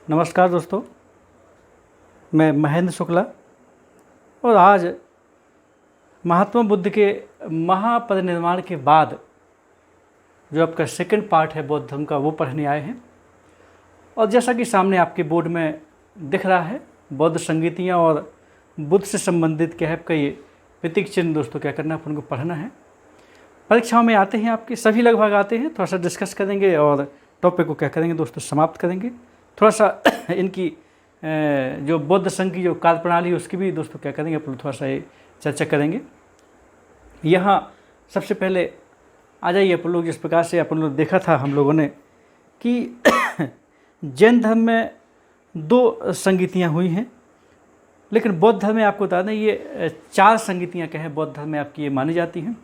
नमस्कार दोस्तों, मैं महेंद्र शुक्ला और आज महात्मा बुद्ध के महापरिनिर्वाण के बाद जो आपका सेकंड पार्ट है बौद्ध धर्म का वो पढ़ने आए हैं। और जैसा कि सामने आपके बोर्ड में दिख रहा है, बौद्ध संगीतियाँ और बुद्ध से संबंधित क्या है आपका ये प्रतीक चिन्ह दोस्तों क्या करना है, उनको पढ़ना है। परीक्षाओं में आते हैं आपके सभी लगभग आते हैं, थोड़ा सा डिस्कस करेंगे और टॉपिक को क्या करेंगे दोस्तों समाप्त करेंगे। थोड़ा सा इनकी जो बौद्ध संघ की जो कार्यप्रणाली है उसकी भी दोस्तों क्या करेंगे अपन थोड़ा सा ये चर्चा करेंगे। यहाँ सबसे पहले आ जाइए अपन लोग, जिस प्रकार से अपन लोग देखा था हम लोगों ने कि जैन धर्म में 2 संगीतियाँ हुई हैं, लेकिन बौद्ध धर्म में आपको बता दें ये 4 संगीतियाँ क्या है बौद्ध धर्म में आपकी ये मानी जाती हैं।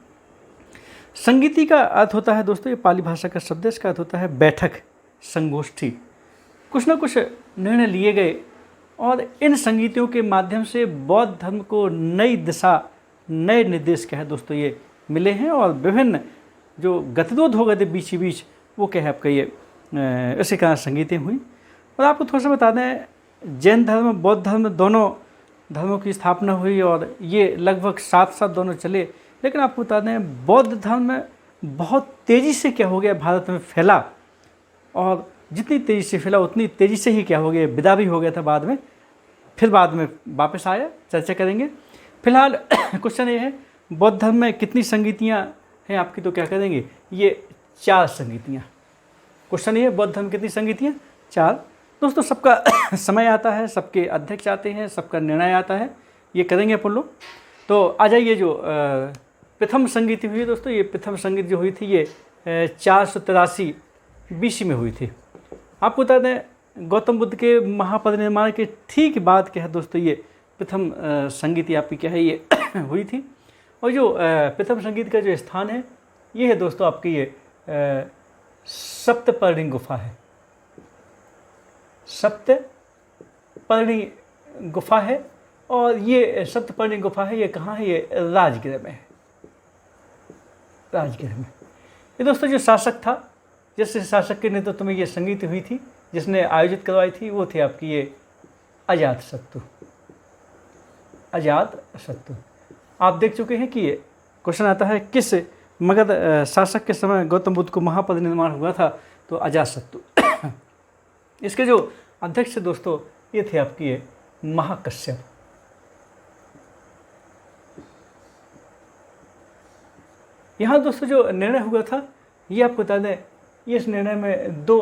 संगीति का अर्थ होता है दोस्तों, ये पाली भाषा का शब्द है, इसका अर्थ होता है बैठक, संगोष्ठी। कुछ ना कुछ निर्णय लिए गए और इन संगीतियों के माध्यम से बौद्ध धर्म को नई दिशा, नए निर्देश क्या है दोस्तों ये मिले हैं और विभिन्न जो गतिरोध हो गए थे बीच ही बीच वो क्या है आपका ये इसी कारण संगीतें हुई। और आपको थोड़ा सा बता दें, जैन धर्म बौद्ध धर्म दोनों धर्मों की स्थापना हुई और ये लगभग साथ साथ दोनों चले, लेकिन आपको बता दें बौद्ध धर्म में बहुत तेज़ी से क्या हो गया भारत में फैला और जितनी तेज़ी से फैला उतनी तेज़ी से ही क्या हो गया विदा भी हो गया था बाद में, फिर बाद में वापस आया, चर्चा करेंगे। फिलहाल क्वेश्चन ये है बौद्ध धर्म में कितनी संगीतियाँ हैं आपकी, तो क्या करेंगे ये 4 संगीतियाँ। क्वेश्चन ये है बौद्ध धर्म कितनी संगीतियाँ, 4। दोस्तों सबका समय आता है, सबके अध्यक्ष आते हैं, सबका निर्णय आता है, ये करेंगे अपन लोग। तो आ जाइए जो प्रथम संगीति हुई दोस्तों, ये प्रथम संगीत जो हुई थी ये 483 BC में हुई थी। आपको बता दें गौतम बुद्ध के महापरिनिर्वाण के ठीक बाद क्या है दोस्तों ये प्रथम संगीति आपकी क्या है ये हुई थी। और जो प्रथम संगीत का जो स्थान है ये है दोस्तों आपकी ये सप्तपर्णी गुफा है। सप्तपर्णी गुफा है और ये सप्तपर्णी गुफा है, ये कहाँ है, ये राजगृह में है, राजगृह में। ये दोस्तों जो शासक था, जिस शासक के नेतृत्व में ये संगीत हुई थी, जिसने आयोजित करवाई थी, वो थे आपकी ये अजातशत्रु। अजातशत्रु आप देख चुके हैं कि ये क्वेश्चन आता है किस मगध शासक के समय गौतम बुद्ध को महापरिनिर्वाण हुआ था, तो अजातशत्रु। इसके जो अध्यक्ष दोस्तों ये थे आपकी ये महाकश्यप। यहाँ दोस्तों जो निर्णय हुआ था ये आपको बता दें, इस निर्णय में 2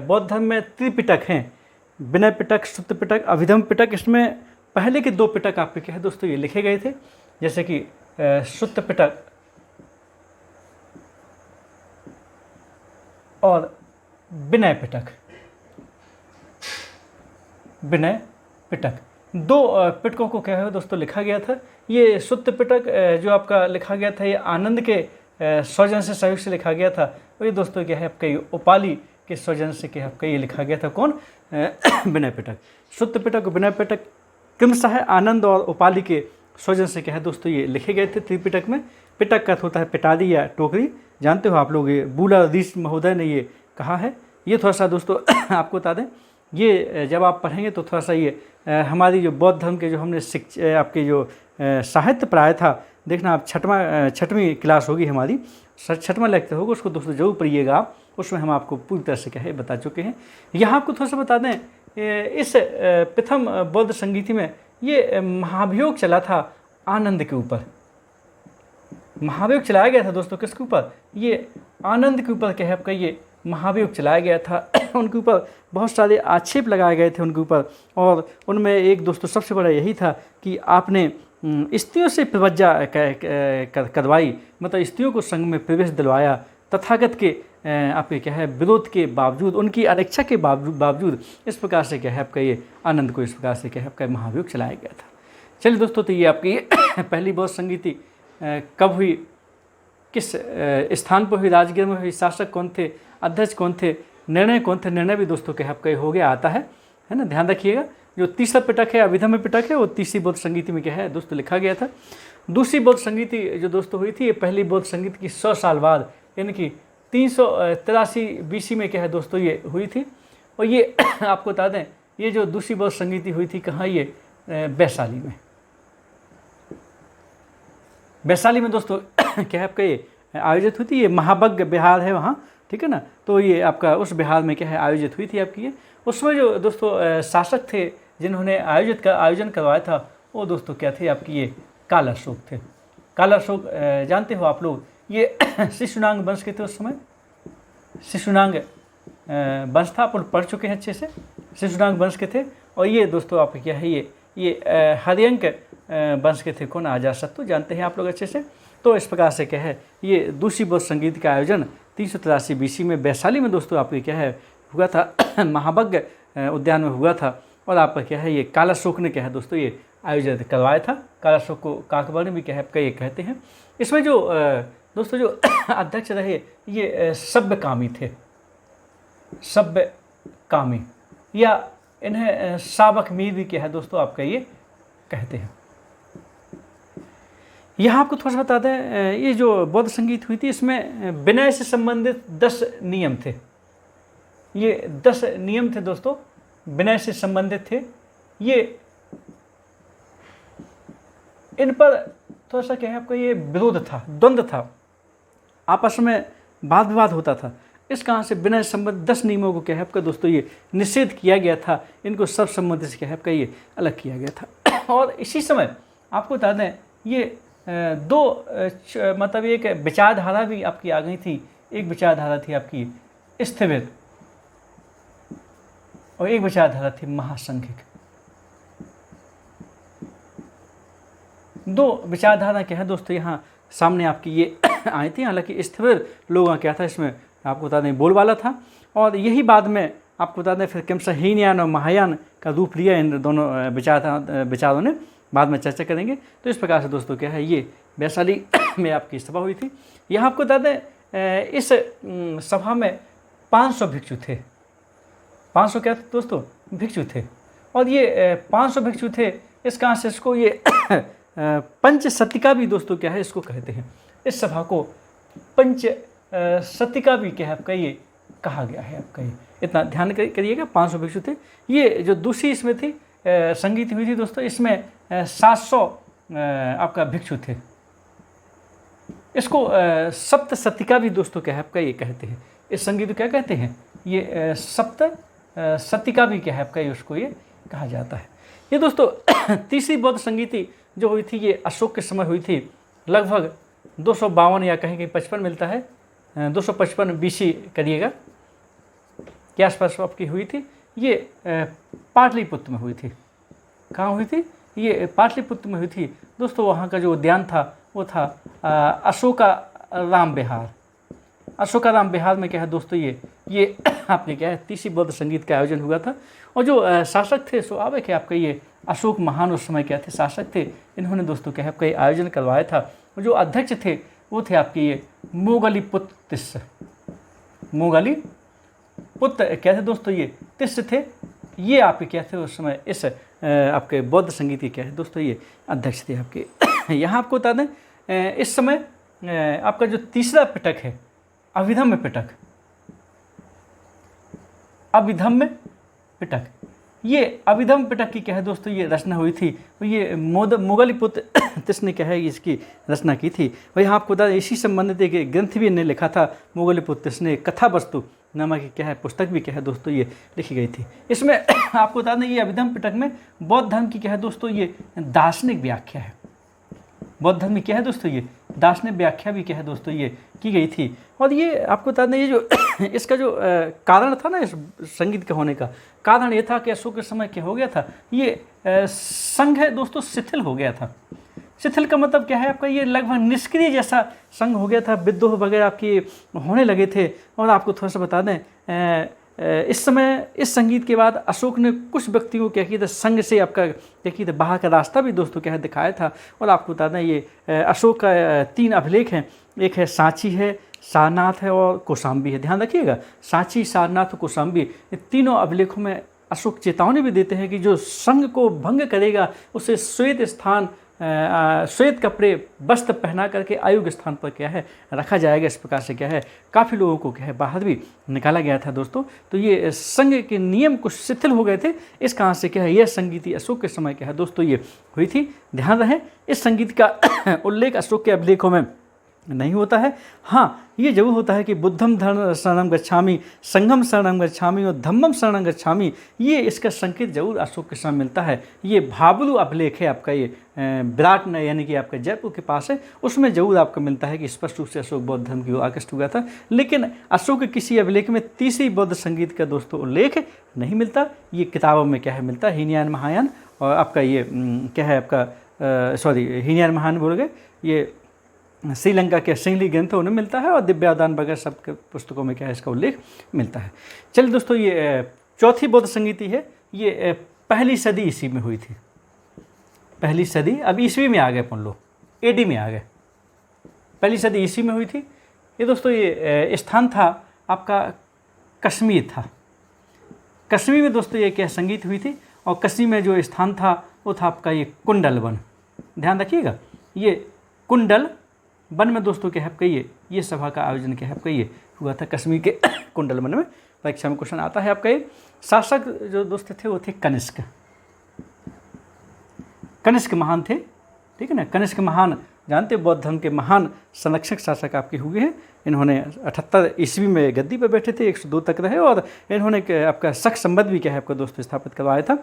बौद्ध धर्म में त्रिपिटक हैं, विनय पिटक, सुत्त पिटक, अभिधम पिटक। इसमें पहले के 2 पिटक आपके क्या है दोस्तों ये लिखे गए थे, जैसे कि सुत्त पिटक और विनय पिटक। विनय पिटक 2 पिटकों को क्या है दोस्तों लिखा गया था। ये सुत्त पिटक जो आपका लिखा गया था ये आनंद के सौजन से सहयोग से लिखा गया था। और ये दोस्तों क्या है आपका ये उपाली के सौजन से क्या है आपका ये लिखा गया था, कौन, विनय पिटक। सुत्त पिटक, विनय पिटक क्रमशः आनंद और उपाली के सौजन से क्या है दोस्तों ये लिखे गए थे त्रिपिटक में। पिटक का होता है पिटारी या टोकरी, जानते हो आप लोग, ये बूला ऋषि महोदय ने ये कहा है। ये थोड़ा सा दोस्तों आपको बता दें, ये जब आप पढ़ेंगे तो थोड़ा सा ये हमारी जो बौद्ध धर्म के जो हमने आपके जो साहित्य पढ़ाया था, देखना आप 6वीं क्लास होगी हमारी, 6वां लेक्चर होगा, उसको दोस्तों जरूर पढ़िएगा आप, उसमें हम आपको पूरी तरह से क्या है बता चुके हैं। यहाँ आपको थोड़ा सा बता दें, इस प्रथम बौद्ध संगीति में ये महाभियोग चला था आनंद के ऊपर। महाभियोग चलाया गया था दोस्तों किसके ऊपर, ये आनंद के ऊपर क्या है आपका ये महाभियोग चलाया गया था। उनके ऊपर बहुत सारे आक्षेप लगाए गए थे उनके ऊपर, और उनमें एक दोस्तों सबसे बड़ा यही था कि आपने स्त्रियों से प्रवज्जा करवाई, मतलब स्त्रियों को संघ में प्रवेश दिलवाया, तथागत के आपके क्या है विरोध के बावजूद, उनकी अनिच्छा के बावजूद इस प्रकार से क्या है आपका ये आनंद को इस प्रकार से क्या है आपका महाभियोग चलाया गया था। चलिए दोस्तों, तो ये आपकी पहली बौद्ध संगीति कब हुई, किस स्थान पर हुई, राजगृह में हुई, शासक कौन थे, अध्यक्ष कौन थे, निर्णय कौन थे, निर्णय भी दोस्तों क्या है आपका हो गया आता है ना, ध्यान रखिएगा। जो तीसरा पिटक है अभिधम्म पिटक है, वो तीसरी बौद्ध संगीति में क्या है दोस्तों लिखा गया था। दूसरी बौद्ध संगीति जो दोस्तों हुई थी, ये पहली बौद्ध संगीत की 100 साल बाद यानी कि 383 BC में क्या है दोस्तों ये हुई थी। और ये आपको बता दें ये जो दूसरी बौद्ध संगीति हुई थी कहाँ, ये वैशाली में। वैशाली में दोस्तों क्या है आपका ये आयोजित हुई थी। ये महाबग्ग बिहार है वहाँ, ठीक है ना। तो ये आपका उस बिहार में क्या है आयोजित हुई थी आपकी ये। उसमें जो दोस्तों शासक थे जिन्होंने आयोजन करवाया था, वो दोस्तों क्या थे आपकी ये काल अशोक थे। काल अशोक जानते हो आप लोग, ये शिशुनाग वंश के थे उस समय। शिशुनाग वंश था, अपन पढ़ चुके हैं अच्छे से, शिशुनाग वंश के थे। और ये दोस्तों आप क्या है ये हरियंक वंश के थे। कौन? अजातशत्रु, जानते हैं आप लोग अच्छे से। तो इस प्रकार से क्या है ये दूसरी बौद्ध संगीत का आयोजन 383 BC में वैशाली में दोस्तों आपके क्या है हुआ था, महाबग्ग उद्यान में हुआ था। और आपका क्या है ये काल अशोक ने क्या है दोस्तों ये आयोजित करवाया था। काल अशोक को काकवर्ण भी क्या है आपका ये कहते हैं। इसमें जो दोस्तों जो अध्यक्ष रहे ये सब्यकामी थे, सब्यकामी, या इन्हें साबक मीर भी क्या है दोस्तों आपका ये कहते हैं। यहाँ आपको थोड़ा सा बता दें, ये जो बौद्ध संगीत हुई थी इसमें विनय से संबंधित 10 नियम थे। ये 10 नियम थे दोस्तों, विनय से संबंधित थे। ये इन पर थोड़ा सा क्या है आपका ये विरोध था, द्वंद्व था, आपस में वाद विवाद होता था। इस कारण से विनय संबंधित 10 नियमों को क्या है आपका दोस्तों ये निषेध किया गया था। इनको सब संबंधित से क्या है आपका ये अलग किया गया था। और इसी समय आपको बता दें ये दो मतलब एक विचारधारा भी आपकी आ गई थी। एक विचारधारा थी आपकी स्थविर और एक विचारधारा थी महासंघिक। दो विचारधारा क्या है दोस्तों यहाँ सामने आपकी ये आई थी। हालांकि स्थविर लोगों का क्या था इसमें आपको बता दें बोलबाला था। और यही बाद में आपको बता दें फिर क्रमशः हीनयान और महायान का रूप लिया इन दोनों विचारों ने, बाद में चर्चा करेंगे। तो इस प्रकार से दोस्तों क्या है ये वैशाली में आपकी सभा हुई थी। यहाँ आपको बता दें इस सभा में 500 भिक्षु थे। 500 क्या थे दोस्तों? भिक्षु थे। और ये 500 भिक्षु थे, इस कारण से इसको ये पंचसतिका भी दोस्तों क्या है इसको कहते हैं। इस सभा को पंचसतिका भी क्या है आपका ये कहा गया है आपका ये। इतना ध्यान करिएगा, 500 भिक्षु थे। ये जो दूसरी इसमें थी संगीत हुई थी दोस्तों, इसमें 700 आपका भिक्षु थे। इसको सप्तसतिका भी दोस्तों क्या है आपका ये कहते हैं। इस संगीत को क्या कहते हैं? ये सप्तसतिका भी क्या है आपका ये उसको ये कहा जाता है। ये दोस्तों तीसरी बौद्ध संगीति जो हुई थी ये अशोक के समय हुई थी। लगभग 252 या कहीं कहीं 55 मिलता है, 255 BC करिएगा के आसपास आपकी हुई थी। ये पाटलिपुत्र में हुई थी। कहाँ हुई थी? ये पाटलिपुत्र में हुई थी दोस्तों। वहाँ का जो उद्यान था वो था अशोकाराम विहार। अशोकाराम विहार में क्या है दोस्तों ये आपने क्या है तीसरी बौद्ध संगीत का आयोजन हुआ था। और जो शासक थे स्वाभाविक है आपका ये अशोक महान उस समय क्या थे शासक थे। इन्होंने दोस्तों क्या है आपका ये आयोजन करवाया था। और जो अध्यक्ष थे वो थे आपके ये मोगलीपुत्र तिस्स। मोगलीपुत्र क्या थे दोस्तों? ये तिस्स थे। ये आपके क्या थे उस समय इस आपके बौद्ध संगीत के क्या है दोस्तों ये अध्यक्ष थे आपके। यहाँ आपको बता दें इस समय आपका जो तीसरा पिटक है अभिधम्म पिटक, अभिधम्म पिटक, ये अभिधम्म पिटक की क्या है दोस्तों ये रचना हुई थी। ये मोगलीपुत्र तिस्स ने क्या है इसकी रचना की थी। वही आपको बता दें इसी संबंधित एक ग्रंथ भी इन्हें लिखा था। मोगलीपुत्र तिस्स ने कथा वस्तु नामक क्या है पुस्तक भी क्या है दोस्तों ये लिखी गई थी। इसमें आपको बता दें ये अभिधम्म पिटक में बौद्ध धर्म की क्या है दोस्तों ये दार्शनिक व्याख्या है। बौद्ध धर्म की क्या है दोस्तों ये दार्शनिक व्याख्या भी क्या है दोस्तों ये की गई थी। और ये आपको बता दें ये जो इसका जो कारण था ना इस संगीत के होने का कारण ये था कि अशोक के समय क्या हो गया था ये संघ है दोस्तों शिथिल हो गया था। शिथिल का मतलब क्या है आपका ये लगभग निष्क्रिय जैसा संघ हो गया था। विद्रोह वगैरह आपकी होने लगे थे। और आपको थोड़ा सा बता दें इस समय इस संगीत के बाद अशोक ने कुछ व्यक्तियों को क्या किया था संघ से आपका क्या किया था बाहर का रास्ता भी दोस्तों क्या है दिखाया था। और आपको बता दें ये अशोक का 3 अभिलेख हैं। एक है सांची है, सारनाथ है और कौशाम्बी है। ध्यान रखिएगा सांची, सारनाथ और कौशाम्बी, ये तीनों अभिलेखों में अशोक चेतावनी भी देते हैं कि जो संघ को भंग करेगा उसे श्वेत स्थान श्वेत कपड़े वस्त्र पहना करके अयोग्य स्थान पर क्या है रखा जाएगा। इस प्रकार से क्या है काफ़ी लोगों को क्या है बाहर भी निकाला गया था दोस्तों। तो ये संघ के नियम कुछ शिथिल हो गए थे, इस कारण से क्या है यह संगीति अशोक के समय क्या है दोस्तों ये हुई थी। ध्यान रहे इस संगीत का उल्लेख अशोक के अभिलेखों में नहीं होता है। हाँ, ये जरूर होता है कि बुद्धम धर्म शरणम गच्छामि, संघम शरणम गच्छामि और धम्मम शरणम गच्छामि, ये इसका संकेत जरूर अशोक के समय मिलता है। ये भाबलू अभिलेख है आपका, ये विराट यानी कि आपका जयपुर के पास है, उसमें जरूर आपको मिलता है कि स्पष्ट रूप से अशोक बौद्ध धर्म की ओर आकृष्ट हुआ था। लेकिन अशोक के किसी अभिलेख में तीसरी बौद्ध संगीत का दोस्तों उल्लेख नहीं मिलता। ये किताबों में क्या है मिलता है, हीनयान महायान और आपका ये क्या है आपका हीनयान महायान बोल गए, ये श्रीलंका के सिंगली ग्रंथों उन्हें मिलता है और दिव्यादान वगैरह सब के पुस्तकों में क्या है इसका उल्लेख मिलता है। चलिए दोस्तों, ये चौथी बौद्ध संगीति है, ये पहली सदी ईस्वी में हुई थी। पहली सदी, अब ईस्वी में आ गए अपन लोग, एडी में आ गए। पहली सदी ईस्वी में हुई थी ये दोस्तों। ये स्थान था आपका कश्मीर था। कश्मीर में दोस्तों ये क्या संगीत हुई थी और कश्मीर में जो स्थान था वो था आपका ये कुंडल वन। ध्यान रखिएगा, ये कुंडल वन में दोस्तों क्या है आपका ये सभा का आयोजन क्या है आपका ये हुआ था कश्मीर के कुंडल वन में। परीक्षा में क्वेश्चन आता है आपका ये। शासक जो दोस्त थे वो थे कनिष्क। कनिष्क महान थे, ठीक है ना। कनिष्क महान जानते बौद्ध धर्म के महान संरक्षक शासक आपके हुए हैं। इन्होंने 78 ईस्वी में गद्दी पर बैठे थे, 102 तक रहे और इन्होंने आपका शक संबंध भी क्या है आपका दोस्तों स्थापित करवाया था,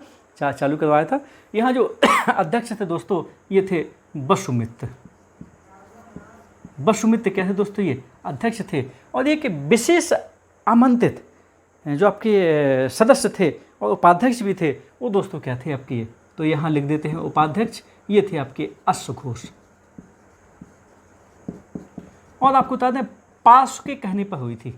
चालू करवाया था। यहाँ जो अध्यक्ष थे दोस्तों ये थे वसुमित्र। वसुमित्र क्या थे दोस्तों, ये अध्यक्ष थे। और एक विशेष आमंत्रित जो आपके सदस्य थे और उपाध्यक्ष भी थे वो दोस्तों क्या थे आपके, तो यहाँ लिख देते हैं उपाध्यक्ष, ये थे आपके अश्वघोष। और आपको बता दें पार्श्व के कहने पर हुई थी।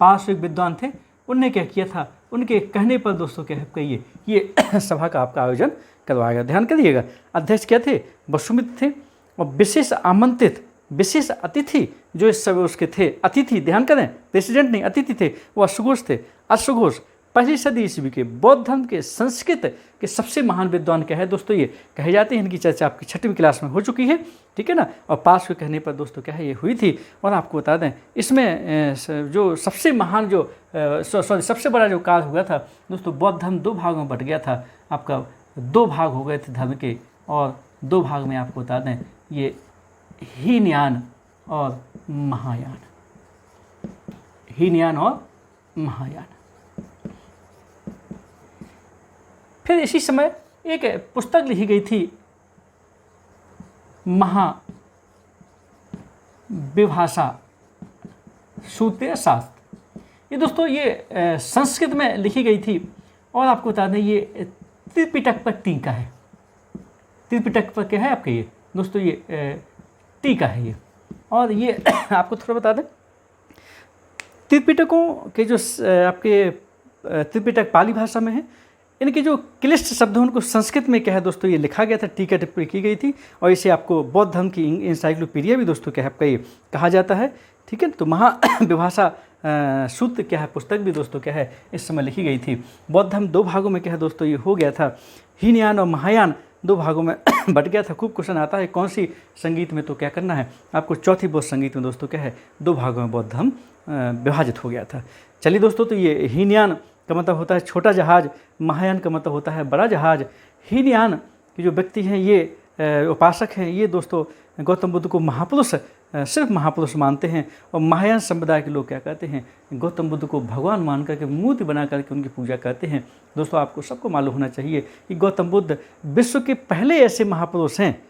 पार्श्व एक विद्वान थे, उनने क्या किया था, उनके कहने पर दोस्तों क्या है आपका ये सभा का आपका आयोजन करवाया गया। ध्यान करिएगा, अध्यक्ष क्या थे, वसुमित्र थे और विशेष आमंत्रित विशेष अतिथि जो इस समय उसके थे, अतिथि ध्यान करें, प्रेसिडेंट नहीं अतिथि थे, वो अश्वघोष थे। अश्वघोष पहली सदी ईस्वी के बौद्ध धर्म के संस्कृत के सबसे महान विद्वान क्या है दोस्तों ये कहे जाते हैं। इनकी चर्चा आपकी 6वीं क्लास में हो चुकी है, ठीक है ना। और पास के कहने पर दोस्तों क्या है ये हुई थी। और आपको बता दें इसमें जो सबसे महान जो सबसे बड़ा जो काल हुआ था दोस्तों, बौद्ध धर्म 2 भागों में बट गया था। आपका 2 भाग हो गए थे धर्म के, और 2 भाग में आपको बता दें ये हीनयान और महायान। हीनयान और महायान। फिर इसी समय एक पुस्तक लिखी गई थी महाविभाषा सूत्र शास्त्र। ये दोस्तों ये संस्कृत में लिखी गई थी और आपको बता दें ये त्रिपिटक पर टीका है। त्रिपिटक पर क्या है आपके ये दोस्तों ये टीका है ये। और ये आपको थोड़ा बता दें त्रिपिटकों के जो आपके त्रिपिटक पाली भाषा में है, इनके जो क्लिष्ट शब्द हैं उनको संस्कृत में क्या है दोस्तों ये लिखा गया था, टीका टिप्पणी की गई थी। और इसे आपको बौद्ध धर्म की इंसाइक्लोपीडिया भी दोस्तों क्या है आपका ये कहा जाता है, ठीक है। तो महाविभाषा सूत्र क्या है पुस्तक भी दोस्तों क्या है इस समय लिखी गई थी। बौद्ध धर्म 2 भागों में क्या है दोस्तों ये हो गया था। हीनयान और महायान 2 भागों में बट गया था। खूब क्वेश्चन आता है कौन सी संगीत में, तो क्या करना है आपको चौथी बौद्ध संगीत में दोस्तों क्या है 2 भागों में बौद्ध धर्म विभाजित हो गया था। चलिए दोस्तों, तो ये हीनयान का मतलब होता है छोटा जहाज, महायान का मतलब होता है बड़ा जहाज। हीनयान के जो व्यक्ति हैं ये उपासक हैं, ये दोस्तों गौतम बुद्ध को महापुरुष सिर्फ महापुरुष मानते हैं। और महायान संप्रदाय के लोग क्या कहते हैं, गौतम बुद्ध को भगवान मान करके मूर्ति बना करके उनकी पूजा करते हैं। दोस्तों आपको सबको मालूम होना चाहिए कि गौतम बुद्ध विश्व के पहले ऐसे महापुरुष हैं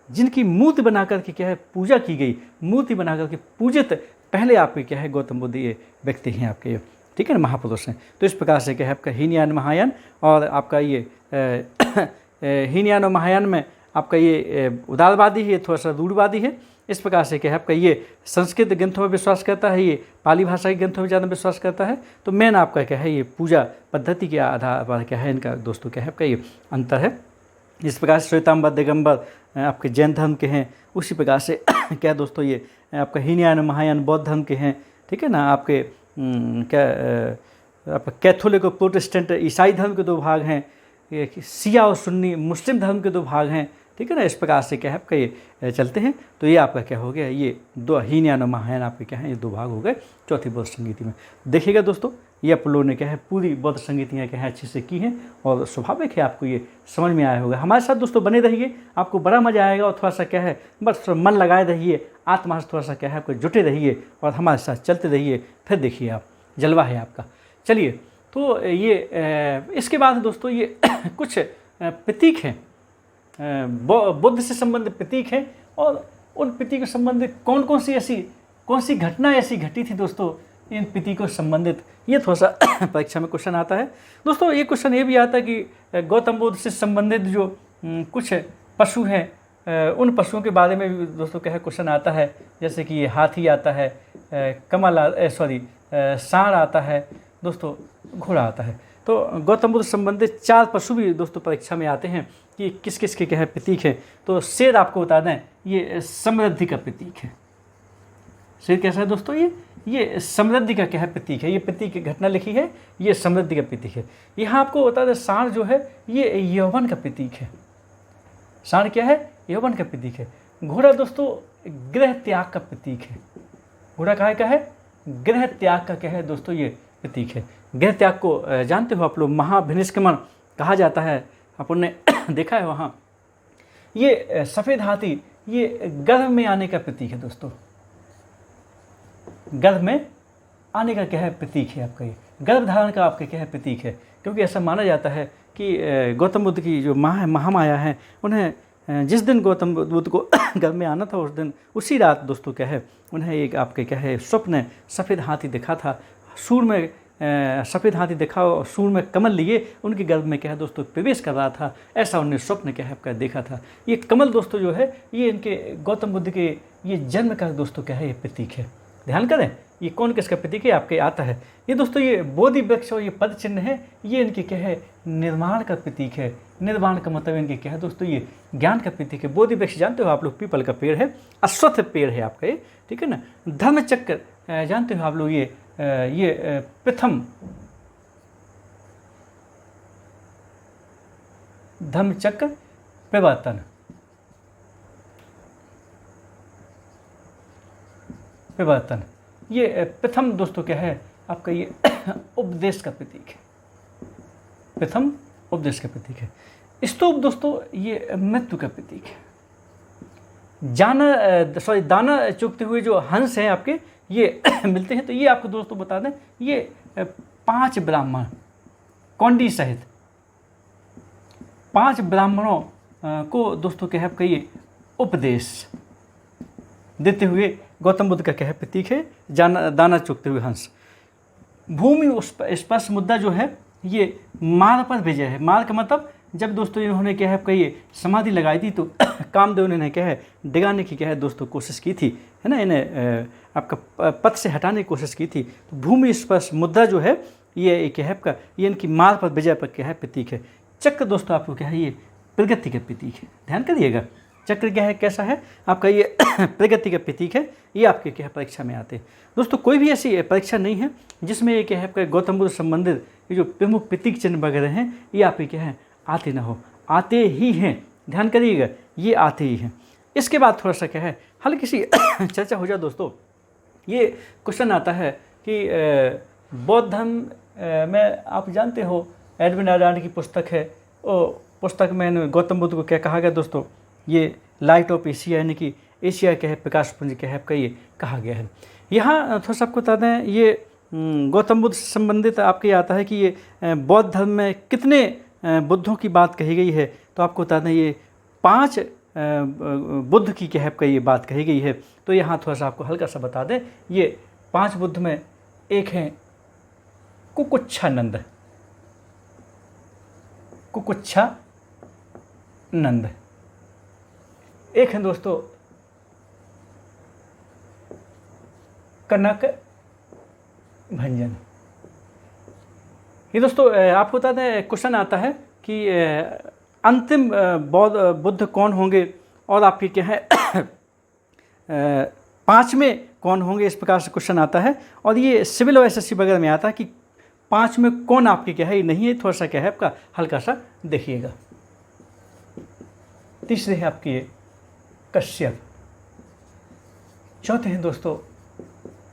जिनकी मूर्ति बना करके क्या है पूजा की गई। मूर्ति बना करके पूजित पहले आपके क्या है गौतम बुद्ध ये व्यक्ति हैं आपके, ठीक है ना, महापुरुष हैं। तो इस प्रकार से क्या है आपका हीनयान महायान और आपका ये हीनयान और महायान में आपका ये उदारवादी है, थोड़ा सा रूढ़वादी है। इस प्रकार से क्या है आपका ये संस्कृत ग्रंथों में विश्वास करता है, ये पाली भाषा के ग्रंथों में ज़्यादा विश्वास करता है। तो मेन आपका क्या है ये पूजा पद्धति के आधार पर क्या है इनका दोस्तों क्या है आपका ये अंतर है। जिस प्रकार से श्वेतांबर दिगंबर आपके जैन धर्म के हैं, उसी प्रकार से क्या दोस्तों ये आपका हीनयान महायान बौद्ध धर्म के हैं, ठीक है ना। आपके आपका कैथोलिक और प्रोटेस्टेंट ईसाई धर्म के 2 भाग हैं। शिया और सुन्नी मुस्लिम धर्म के 2 भाग हैं, ठीक है ना। इस प्रकार से क्या है आपका ये चलते हैं। तो ये आपका क्या हो गया, ये दो हीनयान और महायान आपके क्या हैं, ये दो भाग हो गए चौथी बौद्ध संगीति में। देखिएगा दोस्तों, ये आप लोगों ने क्या है पूरी बौद्ध संगीतियाँ क्या है अच्छे से की हैं और स्वाभाविक है आपको ये समझ में आया होगा। हमारे साथ दोस्तों बने रहिए, आपको बड़ा मजा आएगा और थोड़ा सा क्या है बस मन लगाए रहिए, आत्मा से थोड़ा सा क्या है आपको जुटे रहिए और हमारे साथ चलते रहिए, फिर देखिए आप जलवा है आपका। चलिए, तो ये इसके बाद दोस्तों ये कुछ प्रतीक हैं, बुद्ध से संबंधित प्रतीक हैं और उन प्रतीकों से संबंधित कौन सी घटना ऐसी घटी थी दोस्तों इन प्रतीकों से संबंधित, ये थोड़ा सा परीक्षा में क्वेश्चन आता है दोस्तों। ये क्वेश्चन ये भी आता है कि गौतम बुद्ध से संबंधित जो कुछ पशु हैं उन पशुओं के बारे में भी दोस्तों क्या है क्वेश्चन आता है, जैसे कि ये हाथी आता है, सांड आता है दोस्तों, घोड़ा आता है। तो गौतम बुद्ध से संबंधित 4 पशु भी दोस्तों परीक्षा में आते हैं कि किस किस के क्या है प्रतीक है। तो शेर आपको बता दें, ये समृद्धि का प्रतीक है। शेर कैसा है दोस्तों, ये समृद्धि का क्या है प्रतीक है। ये प्रतीक की घटना लिखी है, ये समृद्धि का प्रतीक है। यहाँ आपको बता दें सांड जो है ये यौवन का प्रतीक है। सांड क्या है, यौवन का प्रतीक है। घोड़ा दोस्तों गृह त्याग का प्रतीक है। घोड़ा कहाँ का है, गृह त्याग का क्या है दोस्तों ये प्रतीक है। गृह त्याग को जानते हो आप लोग, महाभिनिष्क्रमण कहा जाता है, अपन ने देखा है वहाँ। ये सफ़ेद हाथी ये गर्भ में आने का प्रतीक है दोस्तों, गर्भ में आने का क्या है प्रतीक है आपका, ये गर्भ धारण का आपका क्या है प्रतीक है। क्योंकि ऐसा माना जाता है कि गौतम बुद्ध की जो महामाया है, उन्हें जिस दिन गौतम बुद्ध को गर्भ में आना था उस दिन उसी रात दोस्तों क्या है उन्हें एक आपके क्या है स्वप्न सफ़ेद हाथी दिखा था। सूर में सफ़ेद हाथी देखा और सूर में कमल लिए उनके गर्भ में क्या है दोस्तों प्रवेश कर रहा था, ऐसा उन्हें स्वप्न क्या है आपका देखा था। ये कमल दोस्तों जो है ये इनके गौतम बुद्ध के ये जन्म का दोस्तों क्या है ये प्रतीक है। ध्यान करें, ये कौन किसका प्रतीक है आपके आता है। ये दोस्तों ये बोधि वृक्ष और ये पद चिन्ह है, ये इनके क्या है निर्माण का प्रतीक है। निर्माण का मतलब इनके क्या है दोस्तों ये ज्ञान का प्रतीक है। बोधि वृक्ष जानते हो आप लोग, पीपल का पेड़ है, अश्वत्थ पेड़ है आपका ये, ठीक है ना। धर्म चक्र जानते हो आप लोग, ये प्रथम धर्म चक्र प्रवर्तन, ये प्रथम दोस्तों क्या है आपका ये उपदेश का प्रतीक है। प्रथम उपदेश का प्रतीक है। स्तूप दोस्तों ये मृत्यु का प्रतीक है। दाना चुगते हुए जो हंस हैं आपके ये मिलते हैं। तो ये आपको दोस्तों बता दें, ये 5 ब्राह्मण कौंडी सहित 5 ब्राह्मणों को दोस्तों क्या है आपका ये उपदेश देते हुए गौतम बुद्ध का क्या है प्रतीक है, दाना चुगते हुए हंस। भूमि स्पर्श मुद्दा जो है ये मार्ग पर विजय है। मार्ग का मतलब जब दोस्तों इन्होंने क्या है आपका ये समाधि लगाई थी तो कामदेव ने क्या है डिगाने की क्या है दोस्तों कोशिश की थी, है ना, इन्हें आपका पथ से हटाने की कोशिश की थी। तो भूमि स्पर्श मुद्दा जो है ये क्या है आपका ये इनकी मार्ग पर विजय पर क्या है प्रतीक है। चक्र दोस्तों आपको क्या है ये प्रगति का प्रतीक है। ध्यान करिएगा, चक्र क्या है कैसा है आपका ये प्रगति का प्रतीक है। ये आपके क्या है परीक्षा में आते हैं दोस्तों। कोई भी ऐसी परीक्षा नहीं है जिसमें ये क्या है आपका गौतम बुद्ध संबंधित ये जो प्रमुख प्रतीक चिन्ह वगैरह हैं ये आपके क्या है आते ना हो, आते ही हैं। ध्यान करिएगा, ये आते ही हैं। इसके बाद थोड़ा सा क्या है हल्की सी चर्चा हो जाए दोस्तों। ये क्वेश्चन आता है कि बौद्ध धर्म में आप जानते हो एडविन आर्यान की पुस्तक है, और पुस्तक में गौतम बुद्ध को क्या कहा गया दोस्तों, ये लाइट ऑफ एशिया यानी कि एशिया क्या है प्रकाश पुंज क्या है आपका ये कहा गया है। यहाँ थोड़ा सा आपको बता दें, ये गौतम बुद्ध से संबंधित आपके आता है कि ये बौद्ध धर्म में कितने बुद्धों की बात कही गई है। तो आपको बता दें ये 5 बुद्ध की क्या है आपका ये बात कही गई है। तो यहाँ थोड़ा सा आपको हल्का सा बता दें, ये 5 बुद्ध में एक हैं कुकुच्छानंद, एक है दोस्तों कनक भंजन। ये दोस्तों आपको बता दें क्वेश्चन आता है कि अंतिम बुद्ध कौन होंगे और आपके क्या है 5वें कौन होंगे, इस प्रकार से क्वेश्चन आता है। और ये सिविल और एसएससी वगैरह में आता है कि 5 में कौन आपके क्या है ये नहीं है। थोड़ा सा क्या है आपका हल्का सा देखिएगा। तीसरे हैं आपके कश्यप, चौथे हैं दोस्तों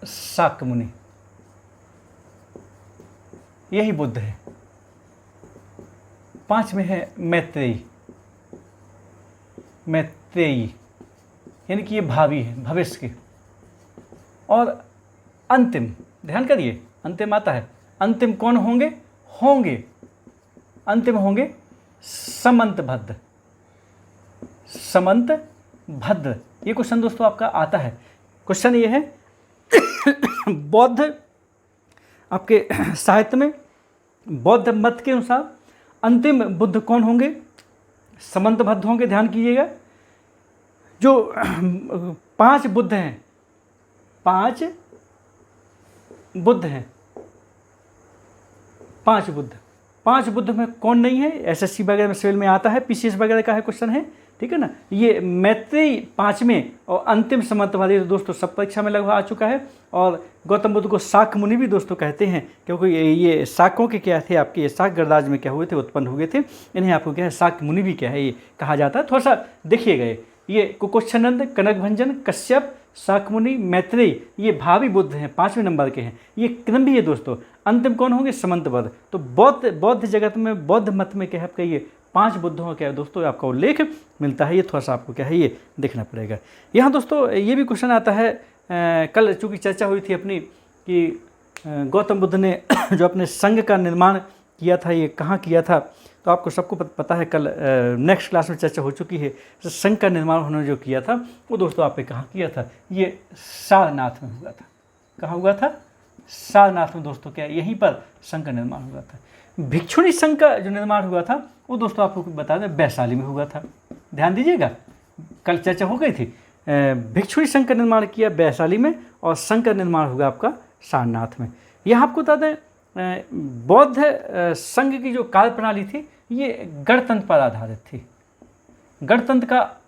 शाक्य मुनि, यही बुद्ध है। पांचवें है मैत्रेयी, मैत्रेयी यानी कि ये भावी है, भविष्य के। और अंतिम, ध्यान करिए, अंतिम आता है, अंतिम कौन होंगे? अंतिम होंगे समंतभद्र, समंतभद्र। ये क्वेश्चन दोस्तों आपका आता है। क्वेश्चन ये है बौद्ध आपके साहित्य में बौद्ध मत के अनुसार अंतिम बुद्ध कौन होंगे? समंतभद्र होंगे। ध्यान कीजिएगा, जो 5 बुद्ध हैं, 5 बुद्ध हैं, 5 बुद्ध में कौन नहीं है? एसएससी वगैरह में सिविल में आता है, पीसीएस वगैरह का है क्वेश्चन है, ठीक है ना। ये मैत्रेयी 5वें और अंतिम समंतवादी दोस्तों सब परीक्षा में लगभग आ चुका है। और गौतम बुद्ध को शाक्य मुनि भी दोस्तों कहते हैं, क्योंकि ये शाक्यों के क्या थे आपके, ये शाक्य गणराज्य में क्या हुए थे, उत्पन्न हुए थे। इन्हें आपको क्या है शाक्य मुनि भी क्या है ये कहा जाता है। थोड़ा सा देखिएगा, ये कुकुच्छनंद, कनकभंजन, कश्यप, शाक्य मुनि, मैत्रेयी, ये भावी बुद्ध हैं, 5वें नंबर के हैं। ये क्रम भी है दोस्तों। अंतिम कौन होंगे? समंतभद्र। तो बौद्ध जगत में, बौद्ध मत में क्या है आपका ये 5 बुद्धों का दोस्तों आपका उल्लेख मिलता है। ये थोड़ा सा आपको क्या है ये देखना पड़ेगा। यहाँ दोस्तों ये भी क्वेश्चन आता है, कल चूँकि चर्चा हुई थी अपनी कि गौतम बुद्ध ने जो अपने संघ का निर्माण किया था, ये कहाँ किया था, तो आपको सबको पता है, कल नेक्स्ट क्लास में चर्चा हो चुकी है। तो संघ का निर्माण उन्होंने जो किया था वो दोस्तों आपने कहाँ किया था? ये सारनाथ में हुआ था। कहाँ हुआ था? सारनाथ में दोस्तों क्या यहीं पर संघ का निर्माण हुआ था। भिक्षुणी संघ का जो निर्माण हुआ था वो दोस्तों आपको बता दें वैशाली में हुआ था। ध्यान दीजिएगा, कल चर्चा हो गई थी। भिक्षुणी संघ का निर्माण किया वैशाली में और संघ का निर्माण हुआ आपका सारनाथ में। यह आपको बता दें बौद्ध संघ की जो कार्य प्रणाली थी ये गणतंत्र पर आधारित थी। गणतंत्र का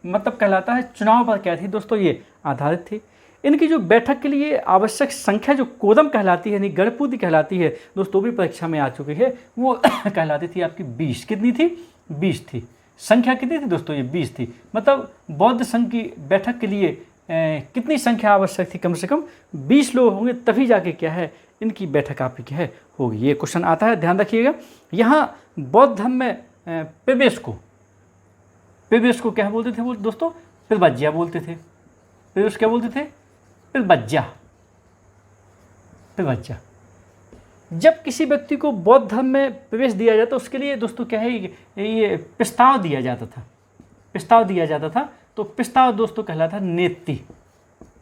मतलब कहलाता है चुनाव पर क्या थी दोस्तों, ये आधारित थी। इनकी जो बैठक के लिए आवश्यक संख्या जो कोदम कहलाती है यानी गणपूति कहलाती है दोस्तों, भी परीक्षा में आ चुकी है, वो कहलाती थी आपकी 20। कितनी थी? 20 थी। संख्या कितनी थी दोस्तों? ये 20 थी। मतलब बौद्ध संघ की बैठक के लिए कितनी संख्या आवश्यक थी? कम से कम 20 लोग होंगे तभी जाके क्या है इनकी बैठक आपकी क्या है होगी। ये क्वेश्चन आता है, ध्यान रखिएगा। यहाँ बौद्ध धर्म में प्रवेश को क्या बोलते थे वो दोस्तों? पिरबज्जा बोलते थे। प्रवेश क्या बोलते थे? पिरबज्जा। जब किसी व्यक्ति को बौद्ध धर्म में प्रवेश दिया जाता उसके लिए दोस्तों क्या है ये प्रस्ताव दिया जाता था। तो प्रस्ताव दोस्तों कहलाता था नेति।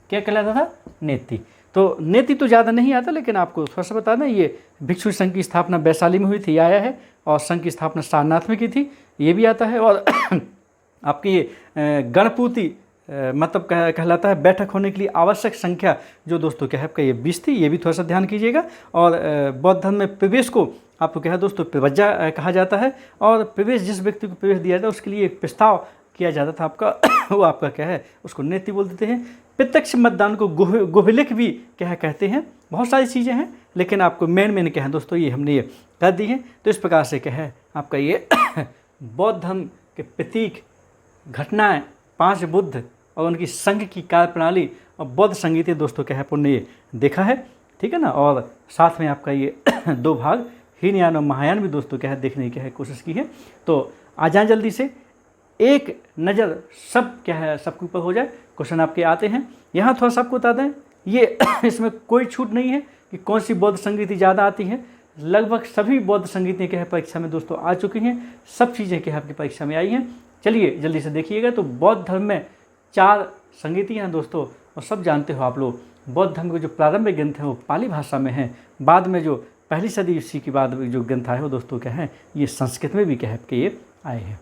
क्या कहलाता था? नेति। तो नेति तो ज़्यादा नहीं आता, लेकिन आपको थोड़ा सा बता दें, ये भिक्षु संघ की स्थापना वैशाली में हुई थी, आया है, और संघ की स्थापना सारनाथ में की थी, ये भी आता है। और आपकी ये गणपूति मतलब कहलाता है बैठक होने के लिए आवश्यक संख्या जो दोस्तों क्या है आपका ये 20 थी, ये भी थोड़ा सा ध्यान कीजिएगा। और बौद्ध धर्म में प्रवेश को आपको क्या है दोस्तों पिरबज्जा कहा जाता है। और प्रवेश जिस व्यक्ति को प्रवेश दिया जाता है उसके लिए एक प्रस्ताव किया जाता था आपका वो आपका क्या है उसको नेति बोल देते हैं। प्रत्यक्ष मतदान को गुहलिक भी क्या है कहते हैं। बहुत सारी चीज़ें हैं, लेकिन आपको मेन क्या है दोस्तों ये हमने ये कर दी है। तो इस प्रकार से क्या है आपका ये बौद्ध धर्म के प्रतीक, घटनाएं, 5 बुद्ध और उनकी संघ की कार्य प्रणाली और बौद्ध संगीत दोस्तों क्या है पुण्य ये देखा है, ठीक है ना। और साथ में आपका ये 2 भाग हीनयान और महायान भी दोस्तों क्या है देखने की कोशिश की है। तो आ जाएं जल्दी से, एक नज़र सब क्या है सबके ऊपर हो जाए। क्वेश्चन आपके आते हैं, यहाँ थोड़ा सा आपको बता दें, ये इसमें कोई छूट नहीं है कि कौन सी बौद्ध संगीति ज़्यादा आती है। लगभग सभी बौद्ध संगीतें क्या है परीक्षा में दोस्तों आ चुकी हैं, सब चीज़ें क्या है आपकी परीक्षा में आई हैं। चलिए जल्दी से देखिएगा। तो बौद्ध धर्म में 4 संगीति हैं दोस्तों, और सब जानते हो आप लोग बौद्ध धर्म के जो प्रारंभिक ग्रंथ हैं वो पाली भाषा में हैं। बाद में जो पहली सदी ईस्वी के बाद जो ग्रंथ आए वो दोस्तों क्या है ये संस्कृत में भी क्या है कि ये आए हैं।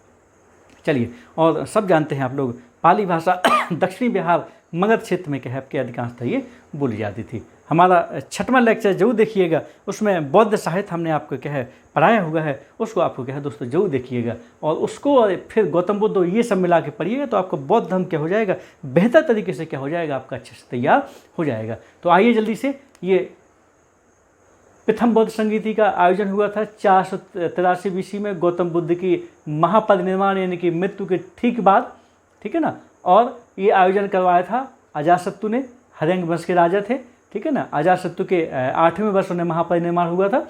चलिए, और सब जानते हैं आप लोग पाली भाषा दक्षिणी बिहार मगध क्षेत्र में क्या है आपके अधिकांशतः ये बोली जाती थी। हमारा 6वां लेक्चर जरूर देखिएगा, उसमें बौद्ध साहित्य हमने आपको क्या है पढ़ाया हुआ है, उसको आपको क्या है दोस्तों जरूर देखिएगा। और उसको और फिर गौतम बुद्ध ये सब मिला के पढ़िएगा तो आपको बौद्ध धर्म क्या हो जाएगा बेहतर तरीके से क्या हो जाएगा आपका अच्छे से तैयार हो जाएगा। तो आइए जल्दी से ये प्रथम बौद्ध संगीति का आयोजन हुआ था 483 BC में गौतम बुद्ध की महापरिनिर्वाण यानी कि मृत्यु के ठीक बाद, ठीक है ना। और ये आयोजन करवाया था अजातशत्रु ने, हर्यंग वंश के राजा थे, ठीक है ना। अजातशत्रु के 8वें वर्ष उन्हें महापरिनिर्वाण हुआ था।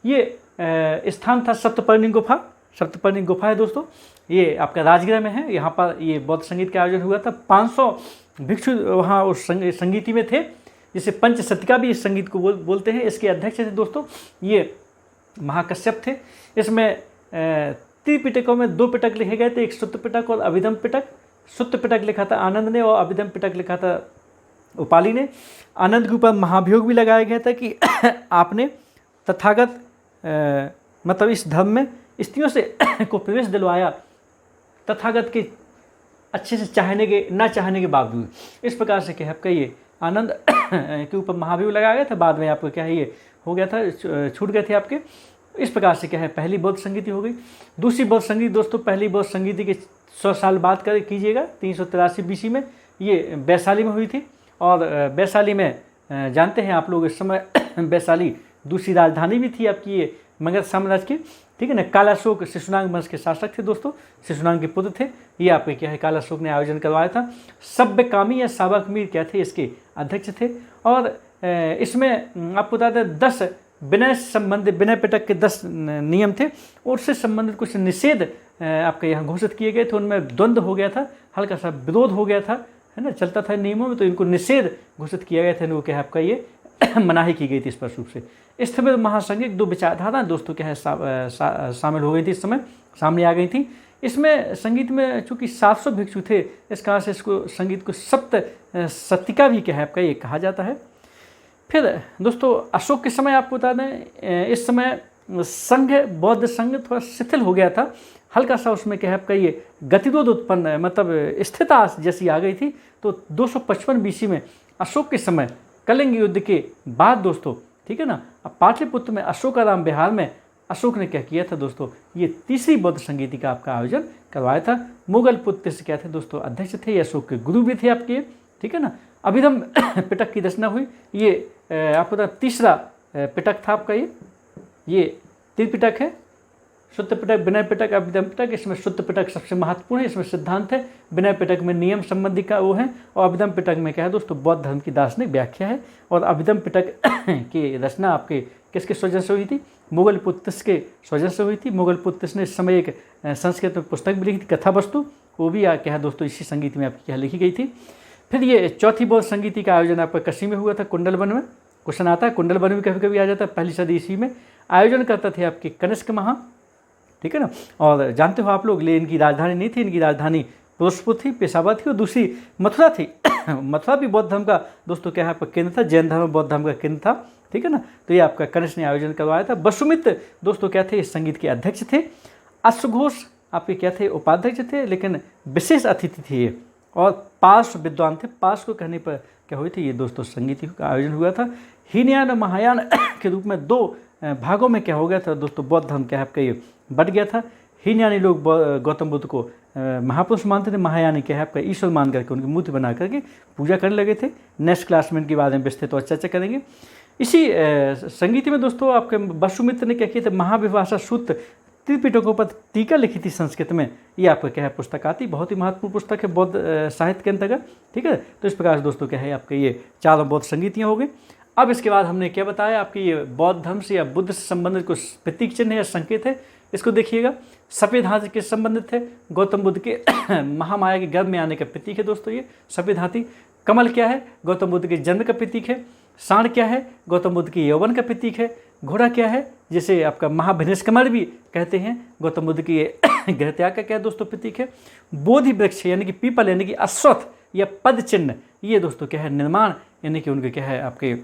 ये स्थान था सप्तपर्णी गुफा। सप्तपर्णी गुफा है दोस्तों, ये आपका राजगृह में है। यहाँ पर ये बौद्ध संगीत का आयोजन हुआ था। 500 भिक्षु वहाँ उस संगीति में थे, जिसे पंचशतिका भी इस संगीत को बोलते हैं। इसके अध्यक्ष थे दोस्तों ये महाकश्यप थे। इसमें त्रिपिटकों में 2 पिटक लिखे गए थे, एक सुत्त पिटक और अभिधम पिटक। सुत्त पिटक लिखा था आनंद ने और अभिधम पिटक लिखा था उपाली ने। आनंद के ऊपर महाभियोग भी लगाया गया था कि आपने तथागत मतलब इस धर्म में स्त्रियों से को प्रवेश दिलवाया, तथागत के अच्छे से चाहने के ना चाहने के बावजूद। इस प्रकार से क्या है आपका ये आनंद के ऊपर महाभियोग लगाया गया था। बाद में आपको क्या है ये हो गया था, छूट गए थे आपके। इस प्रकार से क्या है पहली बौद्ध संगीति हो गई। दूसरी बौद्ध संगीति दोस्तों, पहली बौद्ध संगीति के 100 साल बाद कीजिएगा 383 BC में, ये वैशाली में हुई थी। और वैशाली में जानते हैं आप लोग इस समय वैशाली दूसरी राजधानी भी थी आपकी ये मगध साम्राज्य की, ठीक है ना। कालाशोक शिशुनाग वंश के शासक थे दोस्तों, शिशुनाग के पुत्र थे। ये आपके क्या है कालाशोक ने आयोजन करवाया था। सभ्यकामी या सावकमीर क्या थे इसके अध्यक्ष थे। और इसमें आपको बता दें 10 विनय पिटक के 10 नियम थे, और उससे संबंधित कुछ निषेध आपके यहाँ घोषित किए गए थे। उनमें द्वंद्व हो गया था, हल्का सा विरोध हो गया था, है ना, चलता था नियमों में, तो इनको निषेध घोषित किया गया था। इनको क्या है आपका ये मनाही की गई थी स्पष्ट रूप से। स्थविर महासंघिक 2 विचारधारा दोस्तों क्या है शामिल हो गई थी, इस समय सामने आ गई थी। इसमें संगीत में चूँकि 700 भिक्षु थे, इस कारण से इसको संगीत को सप्त शतिका भी क्या है आपका ये कहा जाता है। फिर दोस्तों अशोक के समय आपको बता दें, इस समय संघ बौद्ध संघ थोड़ा शिथिल हो गया था, हल्का सा उसमें क्या है आपका ये गतिरोध उत्पन्न मतलब स्थिरता जैसी आ गई थी। तो 255 BC में अशोक के समय कलिंग युद्ध के बाद दोस्तों, ठीक है ना, अब पाटलिपुत्र में अशोकाराम बिहार में अशोक ने क्या किया था दोस्तों, ये तीसरी बौद्ध संगीति का आपका आयोजन करवाया था। मुगल पुत्र से क्या थे दोस्तों अध्यक्ष थे, ये अशोक के गुरु भी थे आपके, ठीक है ना। अभिधम पिटक की रचना हुई, ये आपको तीसरा पिटक था आपका ये त्रिपिटक है। शुद्ध पिटक, विनय पिटक, अभिधम पिटक। इसमें शुद्ध पिटक सबसे महत्वपूर्ण है, इसमें सिद्धांत है। विनय पिटक में नियम संबंधी का वो है, और अभिधम पिटक में क्या है दोस्तों बौद्ध धर्म की दार्शनिक व्याख्या है। और अभिधम पिटक की रचना आपके किसके स्वजन से हुई थी, मुगल पुत्र के स्वजन से हुई थी। मुगल पुत्र ने इस समय एक संस्कृत में पुस्तक भी लिखी थी, कथा वस्तु, वो भी क्या है दोस्तों इसी संगीत में आपकी क्या लिखी गई थी। फिर ये चौथी बौद्ध संगीति का आयोजन आपका कशी में हुआ था, कुंडलवन में। क्वेश्चन आता है कुंडलवन में कभी कभी आ जाता है, 1ली सदी ईस्वी में। आयोजन करता थे आपके कनिष्क महा, ठीक है ना। और जानते हो आप लोग, ले इनकी राजधानी नहीं थी, इनकी राजधानी फिरोजपुर थी, पेशावर थी, और दूसरी मथुरा थी। मथुरा भी बौद्ध धर्म का दोस्तों क्या है आपका केंद्र था, जैन धर्म बौद्ध धर्म का केंद्र था, ठीक है ना। तो ये आपका कनिष्क ने आयोजन करवाया था। वसुमित्र दोस्तों क्या थे, इस संगीत के अध्यक्ष थे। अश्वघोष आपके क्या थे, उपाध्यक्ष थे, लेकिन विशेष अतिथि थे ये। और पार्श्व विद्वान थे, पार्श्व को कहने पर क्या हुई थी ये दोस्तों संगीत का आयोजन हुआ था। हीनयान और महायान के रूप में 2 भागों में क्या हो गया था दोस्तों, बौद्ध धर्म क्या है आपका ये बढ़ गया था। हीनयानी लोग गौतम बुद्ध को महापुरुष मानते थे, महायानी क्या है आपका ईश्वर मान करके उनकी मूर्ति बना करके पूजा करने लगे थे। नेक्स्ट क्लास में इनके बारे में विस्तृत और चर्चा करेंगे। इसी संगीत में दोस्तों आपके वसुमित्र ने क्या किया था, महाविभाषा सूत्र त्रिपिटकों पर टीका लिखी थी संस्कृत में। ये आपका क्या है पुस्तक आती, बहुत ही महत्वपूर्ण पुस्तक है बौद्ध साहित्य के अंतर्गत, ठीक है। तो इस प्रकार से दोस्तों क्या है आपके ये 4 बौद्ध संगीतियाँ हो गई। अब इसके बाद हमने क्या बताया आपकी ये बौद्ध धर्म से या बुद्ध से संबंधित कुछ प्रतीक चिन्ह या संकेत है, इसको देखिएगा। सफ़ेद हाथी किस संबंधित थे, गौतम बुद्ध के महामाया के गर्भ में आने का प्रतीक है दोस्तों ये सफ़ेद हाथी। कमल क्या है, गौतम बुद्ध के जन्म का प्रतीक है। सांड क्या है, गौतम बुद्ध के यौवन का प्रतीक है। घोड़ा क्या है, जिसे आपका महाभिनिष्कमण भी कहते हैं, गौतम बुद्ध की गृहत्याग का क्या दोस्तों प्रतीक है। बोधि वृक्ष यानी कि पीपल यानी कि अश्वत्थ या पद चिन्ह, ये दोस्तों क्या है निर्माण यानी कि उनके क्या है आपके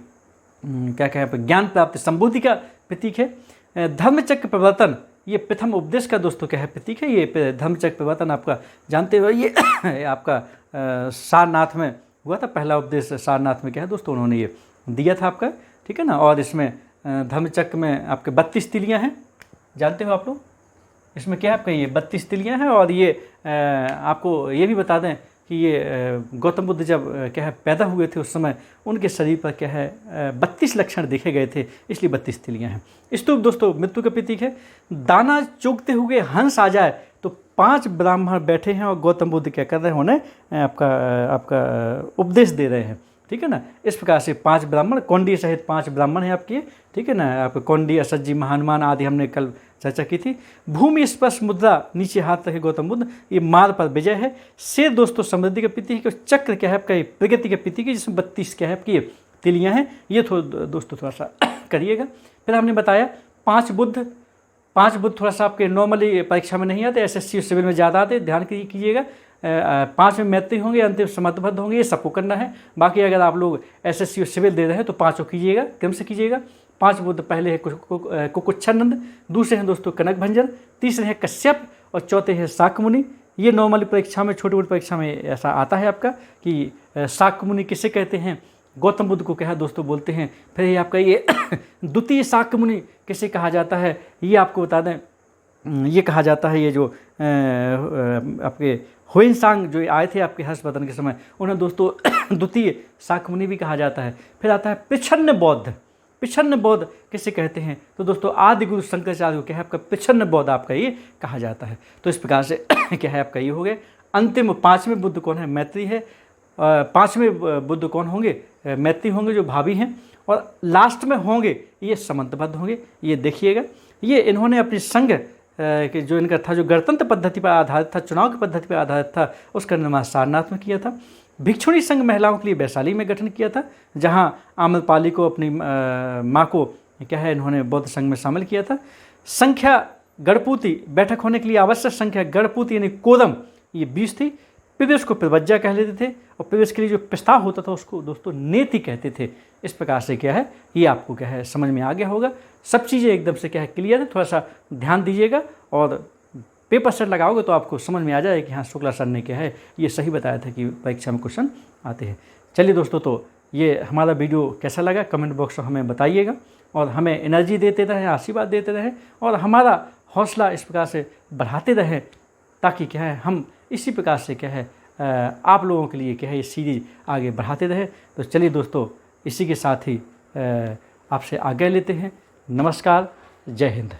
क्या क्या है ज्ञान प्राप्ति संबोधि का प्रतीक है। धर्मचक्र प्रवर्तन, ये प्रथम उपदेश का दोस्तों क्या है प्रतीक है। ये धर्मचक्र प्रवर्तन आपका जानते हो ये आपका सारनाथ में हुआ था, पहला उपदेश सारनाथ में क्या है दोस्तों उन्होंने ये दिया था आपका, ठीक है ना। और इसमें धर्मचक्र में आपके 32 तिलियाँ हैं, जानते हो आप लोग। इसमें क्या है आपका ये 32 तिलियाँ हैं। और ये आपको ये भी बता दें कि ये गौतम बुद्ध जब क्या है पैदा हुए थे उस समय उनके शरीर पर क्या है 32 लक्षण देखे गए थे, इसलिए 32 तिलियाँ हैं। स्तूप दोस्तों मृत्यु का प्रतीक है। दाना चुगते हुए हंस आ जाए तो 5 ब्राह्मण बैठे हैं और गौतम बुद्ध क्या कर रहे हैं, उन्हें आपका उपदेश दे रहे हैं, ठीक है ना। इस प्रकार से 5 ब्राह्मण, कौंडी सहित 5 ब्राह्मण हैं आपके, ठीक है ना। आपके कौंडी, असज्जी, महानुमान आदि हमने कल चर्चा की थी। भूमि स्पर्श मुद्रा, नीचे हाथ रखे गौतम बुद्ध, ये मार पर विजय है। शेर दोस्तों समृद्धि का प्रतीक है। चक्र क्या है आपका, ये प्रगति का प्रतीक है, जिसमें 32 क्या है आपकी तिलियाँ हैं। ये दोस्तों थोड़ा सा करिएगा। फिर हमने बताया 5 बुद्ध थोड़ा सा आपके नॉर्मली परीक्षा में नहीं आते, SSC और सिविल में ज़्यादा आते, ध्यान कीजिएगा। 5 में मैत्री होंगे, अंतिम समर्थबद्ध होंगे, ये सबको करना है। बाकी अगर आप लोग SSC और सिविल दे रहे हैं तो 5 कीजिएगा, क्रम से कीजिएगा। 5 बुद्ध, पहले है कुकुच्छानंद, दूसरे हैं दोस्तों कनक भंजन, तीसरे हैं कश्यप और चौथे हैं शाक्य मुनि। ये नॉर्मली परीक्षा में, छोटी मोटी परीक्षा में ऐसा आता है आपका कि शाक्य मुनि किसे कहते हैं, गौतम बुद्ध को क्या है दोस्तों बोलते हैं। फिर ये आपका ये द्वितीय शाक्य मुनि किसे कहा जाता है, ये आपको बता दें, ये कहा जाता है, ये जो आपके हुइनसांग जो आए थे आपके हर्षवर्धन के समय, उन्हें दोस्तों द्वितीय शाक्य मुनि भी कहा जाता है। फिर आता है प्रच्छन्न बौद्ध। प्रच्छन्न बौद्ध किसे कहते हैं, तो दोस्तों आदि गुरु शंकराचार्य को क्या है आपका प्रच्छन्न बौद्ध आपका ये कहा जाता है। तो इस प्रकार से क्या है आपका ये हो गए। अंतिम 5वें बुद्ध कौन है, मैत्री है। 5वें बुद्ध कौन होंगे, मैत्री होंगे जो भाभी हैं। और लास्ट में होंगे ये समंतबद्ध होंगे। ये देखिएगा, ये इन्होंने अपनी संघ कि जो इनका था, जो गणतंत्र पद्धति पर आधारित था, चुनाव की पद्धति पर आधारित था, उसका निर्माण सारनाथ में किया था। भिक्षुणी संघ महिलाओं के लिए वैशाली में गठन किया था, जहां आम्रपाली को अपनी माँ को क्या है इन्होंने बौद्ध संघ में शामिल किया था। संख्या गणपूति, बैठक होने के लिए आवश्यक संख्या गणपूति यानी कोदम, ये 20 थी। प्रवेश को प्रवज्जा कह लेते थे और प्रवेश के लिए जो प्रस्ताव होता था उसको दोस्तों नेति कहते थे। इस प्रकार से क्या है ये आपको क्या है समझ में आ गया होगा। सब चीज़ें एकदम से क्या है क्लियर है, थोड़ा सा ध्यान दीजिएगा और पेपर सेट लगाओगे तो आपको समझ में आ जाए कि हाँ शुक्ला सर ने क्या है ये सही बताया था कि परीक्षा में क्वेश्चन आते हैं। चलिए दोस्तों, तो ये हमारा वीडियो कैसा लगा कमेंट बॉक्स में हमें बताइएगा और हमें एनर्जी देते रहें, आशीर्वाद देते रहें और हमारा हौसला इस प्रकार से बढ़ाते रहें, ताकि क्या है हम इसी प्रकार से क्या है आप लोगों के लिए क्या है ये सीरीज आगे बढ़ाते रहे। तो चलिए दोस्तों, इसी के साथ ही आपसे आज्ञा लेते हैं। नमस्कार, जय हिंद।